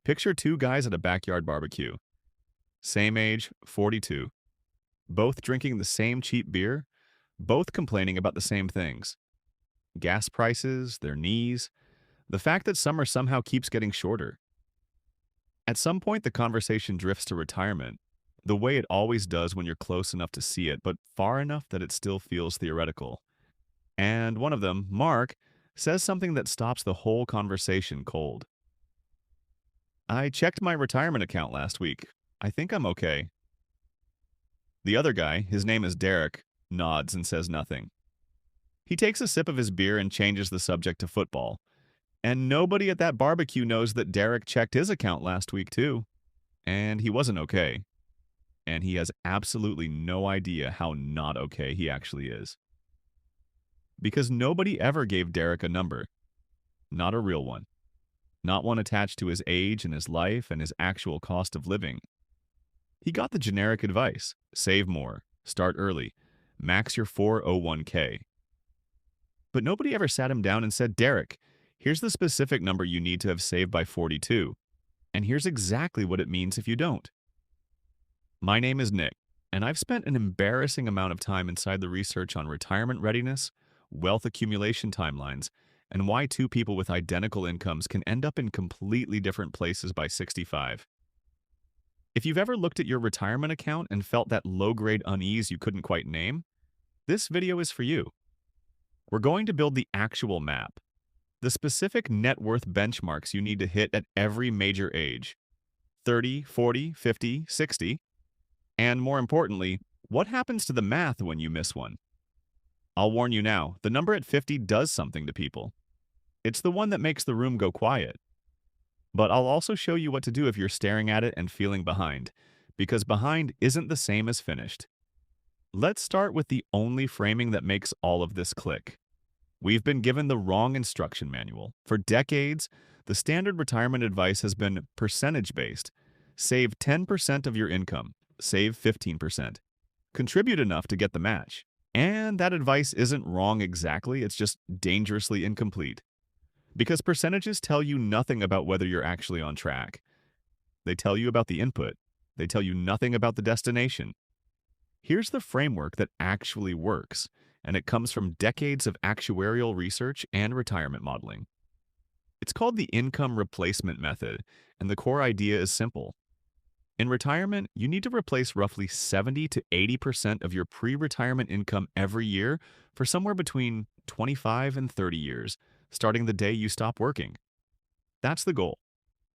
Picture two guys at a backyard barbecue. Same age, 42. Both drinking the same cheap beer, both complaining about the same things. Gas prices, their knees, the fact that summer somehow keeps getting shorter. At some point, the conversation drifts to retirement, the way it always does when you're close enough to see it, but far enough that it still feels theoretical. And one of them, Mark, says something that stops the whole conversation cold. I checked my retirement account last week. I think I'm okay. The other guy, his name is Derek, nods and says nothing. He takes a sip of his beer and changes the subject to football. And nobody at that barbecue knows that Derek checked his account last week too. And he wasn't okay. And he has absolutely no idea how not okay he actually is. Because nobody ever gave Derek a number. Not a real one. Not one attached to his age and his life and his actual cost of living. He got the generic advice: save more, start early, max your 401k. But nobody ever sat him down and said, Derek, here's the specific number you need to have saved by 42, and here's exactly what it means if you don't. My name is Nick, and I've spent an embarrassing amount of time inside the research on retirement readiness, wealth accumulation timelines, and why two people with identical incomes can end up in completely different places by 65. If you've ever looked at your retirement account and felt that low-grade unease you couldn't quite name, this video is for you. We're going to build the actual map, the specific net worth benchmarks you need to hit at every major age: 30, 40, 50, 60, and more importantly, what happens to the math when you miss one? I'll warn you now, the number at 50 does something to people. It's the one that makes the room go quiet. But I'll also show you what to do if you're staring at it and feeling behind, because behind isn't the same as finished. Let's start with the only framing that makes all of this click. We've been given the wrong instruction manual. For decades, the standard retirement advice has been percentage-based. Save 10% of your income, save 15%. Contribute enough to get the match. And that advice isn't wrong exactly, it's just dangerously incomplete. Because percentages tell you nothing about whether you're actually on track. They tell you about the input. They tell you nothing about the destination. Here's the framework that actually works, and it comes from decades of actuarial research and retirement modeling. It's called the income replacement method, and the core idea is simple. In retirement, you need to replace roughly 70 to 80% of your pre-retirement income every year for somewhere between 25 and 30 years, starting the day you stop working. That's the goal.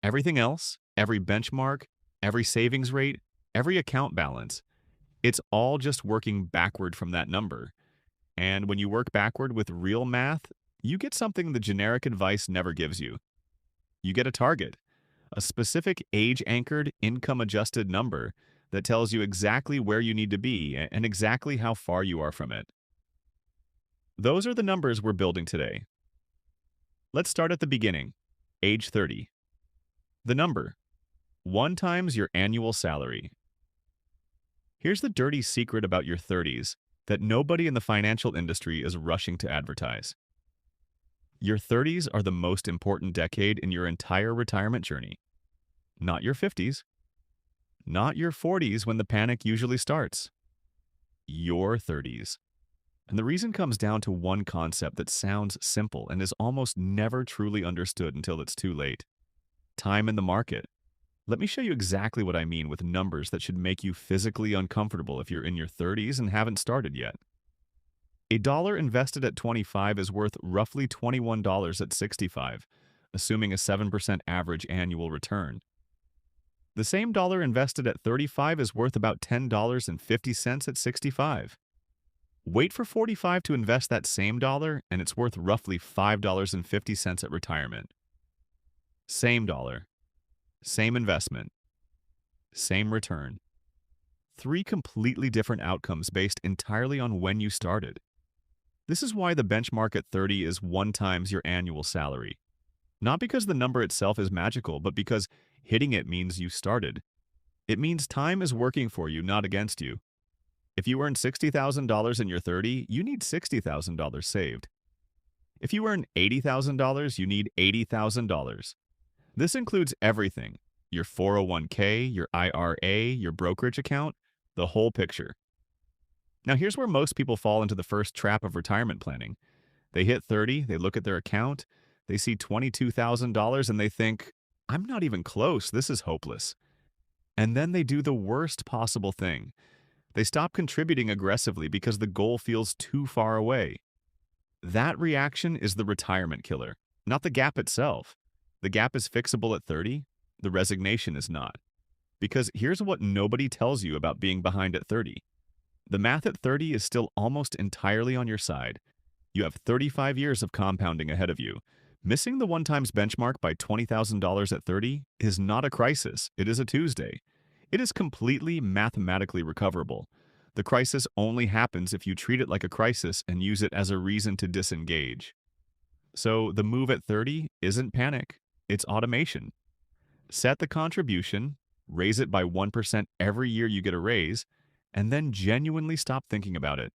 Everything else, every benchmark, every savings rate, every account balance, it's all just working backward from that number. And when you work backward with real math, you get something the generic advice never gives you. You get a target, a specific age-anchored, income-adjusted number that tells you exactly where you need to be and exactly how far you are from it. Those are the numbers we're building today. Let's start at the beginning, age 30. The number: 1 times your annual salary. Here's the dirty secret about your 30s that nobody in the financial industry is rushing to advertise. Your 30s are the most important decade in your entire retirement journey. Not your 50s. Not your 40s when the panic usually starts. Your 30s. And the reason comes down to one concept that sounds simple and is almost never truly understood until it's too late: time in the market. Let me show you exactly what I mean with numbers that should make you physically uncomfortable if you're in your 30s and haven't started yet. A dollar invested at 25 is worth roughly $21 at 65, assuming a 7% average annual return. The same dollar invested at 35 is worth about $10.50 at 65. Wait for 45 to invest that same dollar, and it's worth roughly $5.50 at retirement. Same dollar, same investment, same return. 3 completely different outcomes based entirely on when you started. This is why the benchmark at 30 is 1 times your annual salary. Not because the number itself is magical, but because hitting it means you started. It means time is working for you, not against you. If you earn $60,000 in your 30, you need $60,000 saved. If you earn $80,000, you need $80,000. This includes everything: your 401k, your IRA, your brokerage account, the whole picture. Now, here's where most people fall into the first trap of retirement planning. They hit 30, they look at their account, they see $22,000, and they think, I'm not even close, this is hopeless. And then they do the worst possible thing. They stop contributing aggressively because the goal feels too far away. That reaction is the retirement killer, not the gap itself. The gap is fixable at 30, the resignation is not. Because here's what nobody tells you about being behind at 30. The math at 30 is still almost entirely on your side. You have 35 years of compounding ahead of you. Missing the one-times benchmark by $20,000 at 30 is not a crisis, it is a Tuesday. It is completely mathematically recoverable. The crisis only happens if you treat it like a crisis and use it as a reason to disengage. So the move at 30 isn't panic, it's automation. Set the contribution, raise it by 1% every year you get a raise, and then genuinely stop thinking about it.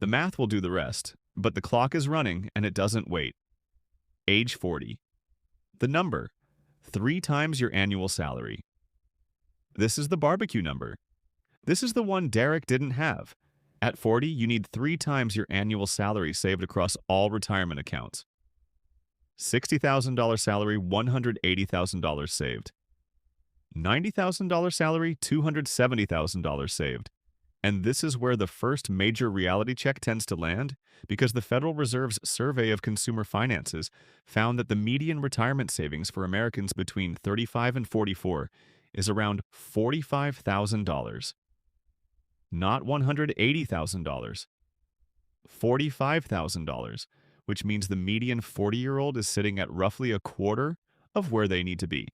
The math will do the rest, but the clock is running and it doesn't wait. Age 40. The number: 3 times your annual salary. This is the barbecue number. This is the one Derek didn't have. At 40, you need 3 times your annual salary saved across all retirement accounts. $60,000 salary, $180,000 saved. $90,000 salary, $270,000 saved. And this is where the first major reality check tends to land, because the Federal Reserve's survey of consumer finances found that the median retirement savings for Americans between 35 and 44 is around $45,000. Not $180,000. $45,000, which means the median 40-year-old is sitting at roughly a quarter of where they need to be.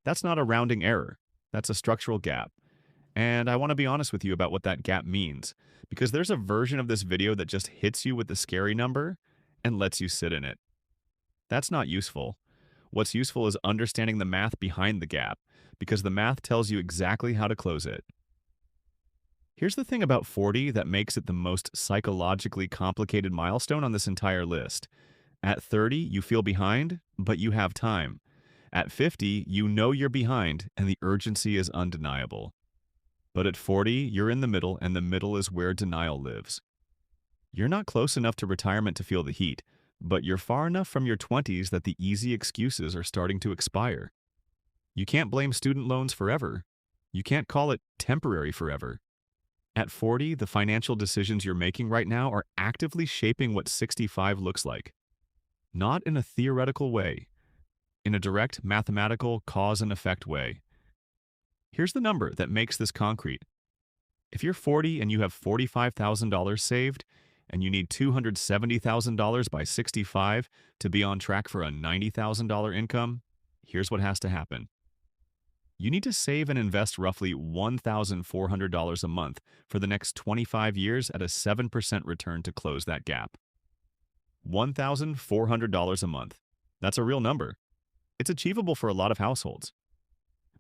That's not a rounding error. That's a structural gap. And I want to be honest with you about what that gap means, because there's a version of this video that just hits you with the scary number and lets you sit in it. That's not useful. What's useful is understanding the math behind the gap, because the math tells you exactly how to close it. Here's the thing about 40 that makes it the most psychologically complicated milestone on this entire list. At 30, you feel behind, but you have time. At 50, you know you're behind, and the urgency is undeniable. But at 40, you're in the middle, and the middle is where denial lives. You're not close enough to retirement to feel the heat, but you're far enough from your 20s that the easy excuses are starting to expire. You can't blame student loans forever. You can't call it temporary forever. At 40, the financial decisions you're making right now are actively shaping what 65 looks like. Not in a theoretical way, in a direct mathematical cause and effect way. Here's the number that makes this concrete. If you're 40 and you have $45,000 saved, and you need $270,000 by 65 to be on track for a $90,000 income, here's what has to happen. You need to save and invest roughly $1,400 a month for the next 25 years at a 7% return to close that gap. $1,400 a month. That's a real number. It's achievable for a lot of households.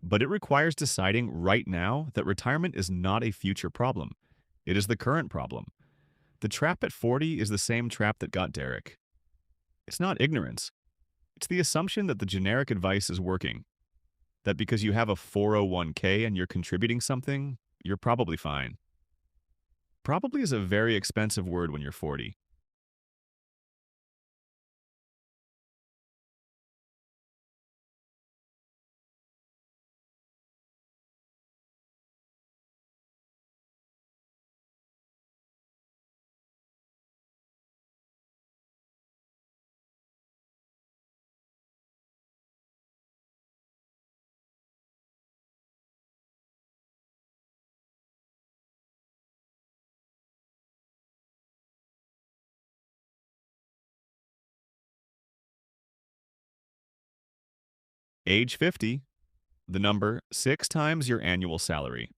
But it requires deciding right now that retirement is not a future problem. It is the current problem. The trap at 40 is the same trap that got Derek. It's not ignorance. It's the assumption that the generic advice is working. That because you have a 401k and you're contributing something, you're probably fine. Probably is a very expensive word when you're 40. Age 50, the number 6 times your annual salary.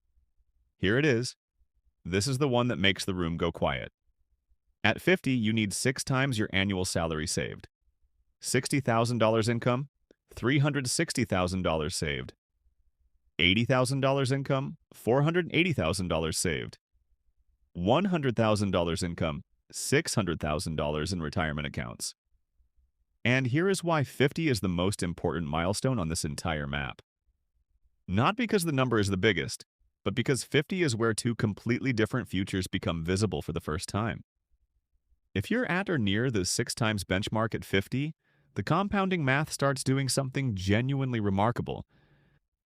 Here it is. This is the one that makes the room go quiet. At 50, you need 6 times your annual salary saved. $60,000 income, $360,000 saved. $80,000 income, $480,000 saved. $100,000 income, $600,000 in retirement accounts. And here is why 50 is the most important milestone on this entire map. Not because the number is the biggest, but because 50 is where two completely different futures become visible for the first time. If you're at or near the 6 times benchmark at 50, the compounding math starts doing something genuinely remarkable.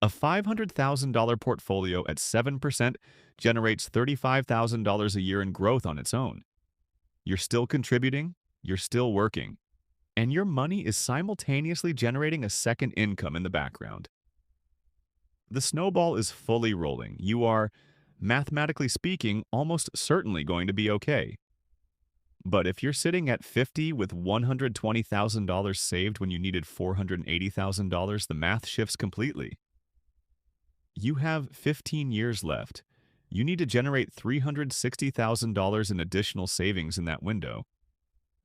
A $500,000 portfolio at 7% generates $35,000 a year in growth on its own. You're still contributing, you're still working, and your money is simultaneously generating a second income in the background. The snowball is fully rolling. You are, mathematically speaking, almost certainly going to be okay. But if you're sitting at 50 with $120,000 saved when you needed $480,000, the math shifts completely. You have 15 years left. You need to generate $360,000 in additional savings in that window.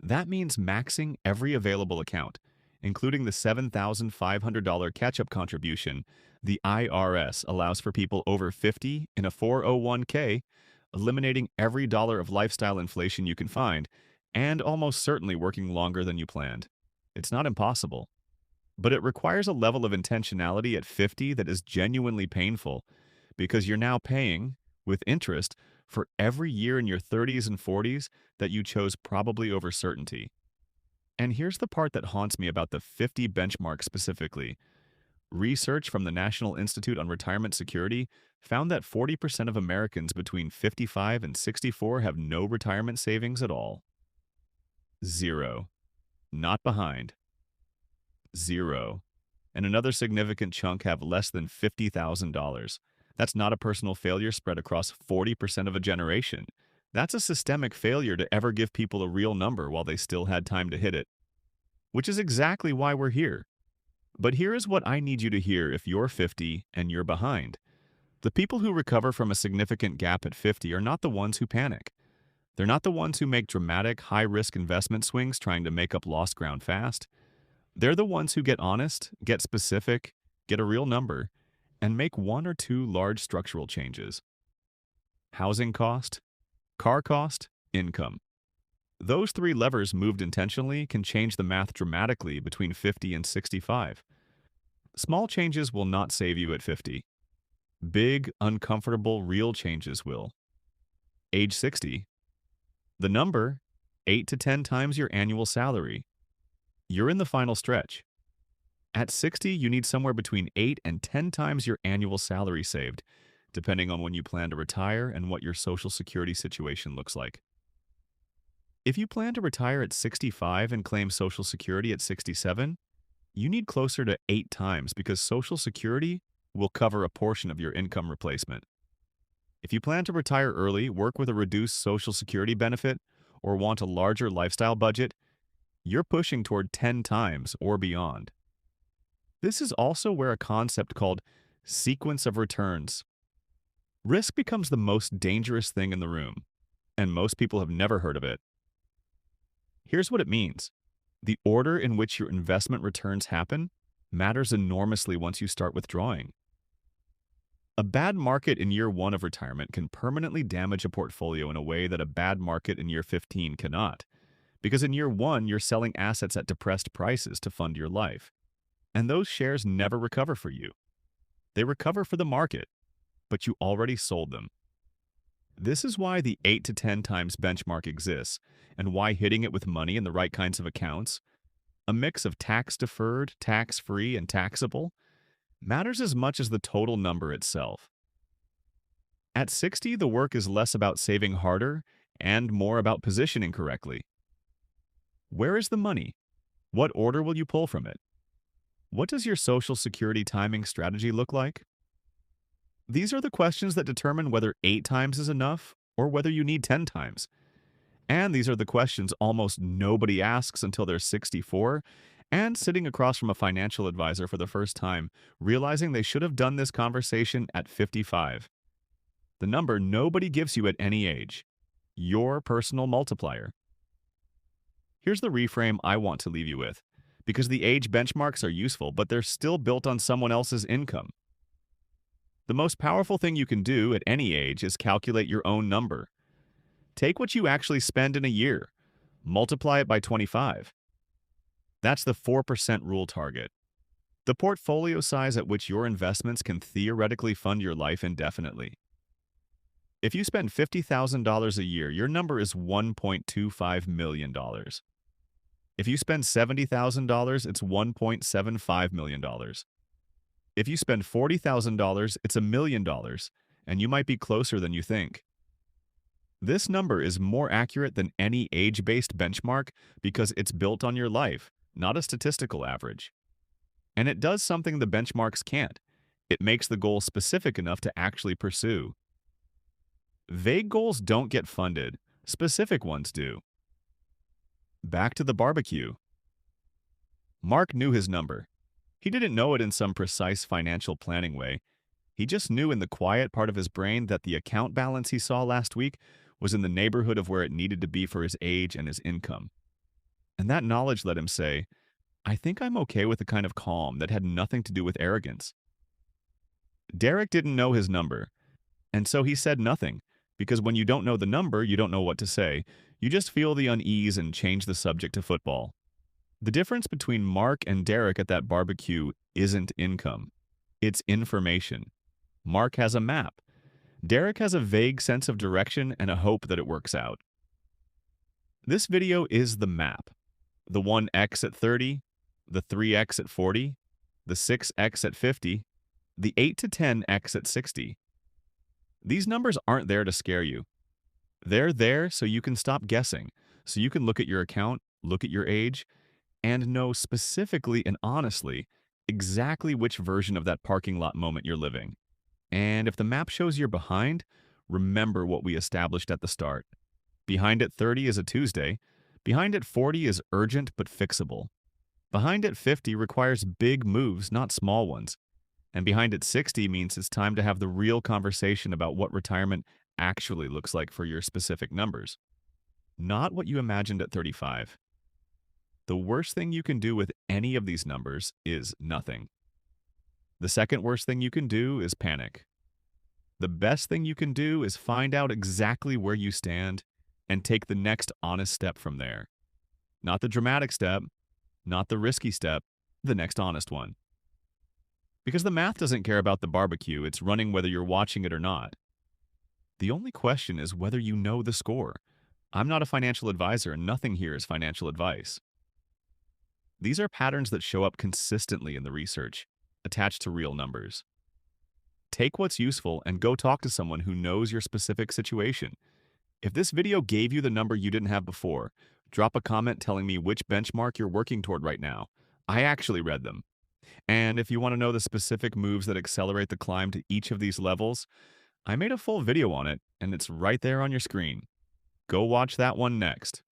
That means maxing every available account, including the $7,500 catch-up contribution the IRS allows for people over 50 in a 401k, eliminating every dollar of lifestyle inflation you can find, and almost certainly working longer than you planned. It's not impossible, but it requires a level of intentionality at 50 that is genuinely painful because you're now paying, with interest, for every year in your 30s and 40s that you chose probably over certainty. And here's the part that haunts me about the 50 benchmark specifically. Research from the National Institute on Retirement Security found that 40% of Americans between 55 and 64 have no retirement savings at all. Zero. Not behind. Zero. And another significant chunk have less than $50,000. That's not a personal failure spread across 40% of a generation. That's a systemic failure to ever give people a real number while they still had time to hit it. Which is exactly why we're here. But here is what I need you to hear if you're 50 and you're behind. The people who recover from a significant gap at 50 are not the ones who panic. They're not the ones who make dramatic, high-risk investment swings trying to make up lost ground fast. They're the ones who get honest, get specific, get a real number, and make one or two large structural changes. Housing cost, car cost, income. Those three levers moved intentionally can change the math dramatically between 50 and 65. Small changes will not save you at 50. Big, uncomfortable, real changes will. Age 60. The number, 8 to 10 times your annual salary. You're in the final stretch. At 60, you need somewhere between 8 and 10 times your annual salary saved, depending on when you plan to retire and what your Social Security situation looks like. If you plan to retire at 65 and claim Social Security at 67, you need closer to 8 times because Social Security will cover a portion of your income replacement. If you plan to retire early, work with a reduced Social Security benefit, or want a larger lifestyle budget, you're pushing toward 10 times or beyond. This is also where a concept called sequence of returns. Risk becomes the most dangerous thing in the room, and most people have never heard of it. Here's what it means. The order in which your investment returns happen matters enormously once you start withdrawing. A bad market in year 1 of retirement can permanently damage a portfolio in a way that a bad market in year 15 cannot. Because in year 1, you're selling assets at depressed prices to fund your life. And those shares never recover for you. They recover for the market, but you already sold them. This is why the 8 to 10 times benchmark exists, and why hitting it with money in the right kinds of accounts, a mix of tax-deferred, tax-free, and taxable, matters as much as the total number itself. At 60, the work is less about saving harder and more about positioning correctly. Where is the money? What order will you pull from it? What does your Social Security timing strategy look like? These are the questions that determine whether 8 times is enough or whether you need 10 times. And these are the questions almost nobody asks until they're 64 and sitting across from a financial advisor for the first time, realizing they should have done this conversation at 55. The number nobody gives you at any age. Your personal multiplier. Here's the reframe I want to leave you with, because the age benchmarks are useful, but they're still built on someone else's income. The most powerful thing you can do at any age is calculate your own number. Take what you actually spend in a year, multiply it by 25. That's the 4% rule target, the portfolio size at which your investments can theoretically fund your life indefinitely. If you spend $50,000 a year, your number is $1.25 million. If you spend $70,000, it's $1.75 million. If you spend $40,000, it's $1 million, and you might be closer than you think. This number is more accurate than any age-based benchmark because it's built on your life, not a statistical average. And it does something the benchmarks can't. It makes the goal specific enough to actually pursue. Vague goals don't get funded, specific ones do. Back to the barbecue. Mark knew his number. He didn't know it in some precise financial planning way. He just knew in the quiet part of his brain that the account balance he saw last week was in the neighborhood of where it needed to be for his age and his income. And that knowledge let him say, I think I'm okay with a kind of calm that had nothing to do with arrogance. Derek didn't know his number, and so he said nothing, because when you don't know the number, you don't know what to say. You just feel the unease and change the subject to football. The difference between Mark and Derek at that barbecue isn't income. It's information. Mark has a map. Derek has a vague sense of direction and a hope that it works out. This video is the map. The 1x at 30, the 3x at 40, the 6x at 50, the 8 to 10x at 60. These numbers aren't there to scare you. They're there so you can stop guessing, so you can look at your account, look at your age, and know specifically and honestly exactly which version of that parking lot moment you're living. And if the map shows you're behind, remember what we established at the start. Behind at 30 is a Tuesday. Behind at 40 is urgent but fixable. Behind at 50 requires big moves, not small ones. And behind at 60 means it's time to have the real conversation about what retirement actually looks like for your specific numbers. Not what you imagined at 35. The worst thing you can do with any of these numbers is nothing. The second worst thing you can do is panic. The best thing you can do is find out exactly where you stand and take the next honest step from there. Not the dramatic step, not the risky step, the next honest one. Because the math doesn't care about the barbecue, it's running whether you're watching it or not. The only question is whether you know the score. I'm not a financial advisor, and nothing here is financial advice. These are patterns that show up consistently in the research, attached to real numbers. Take what's useful and go talk to someone who knows your specific situation. If this video gave you the number you didn't have before, drop a comment telling me which benchmark you're working toward right now. I actually read them. And if you want to know the specific moves that accelerate the climb to each of these levels, I made a full video on it, and it's right there on your screen. Go watch that one next.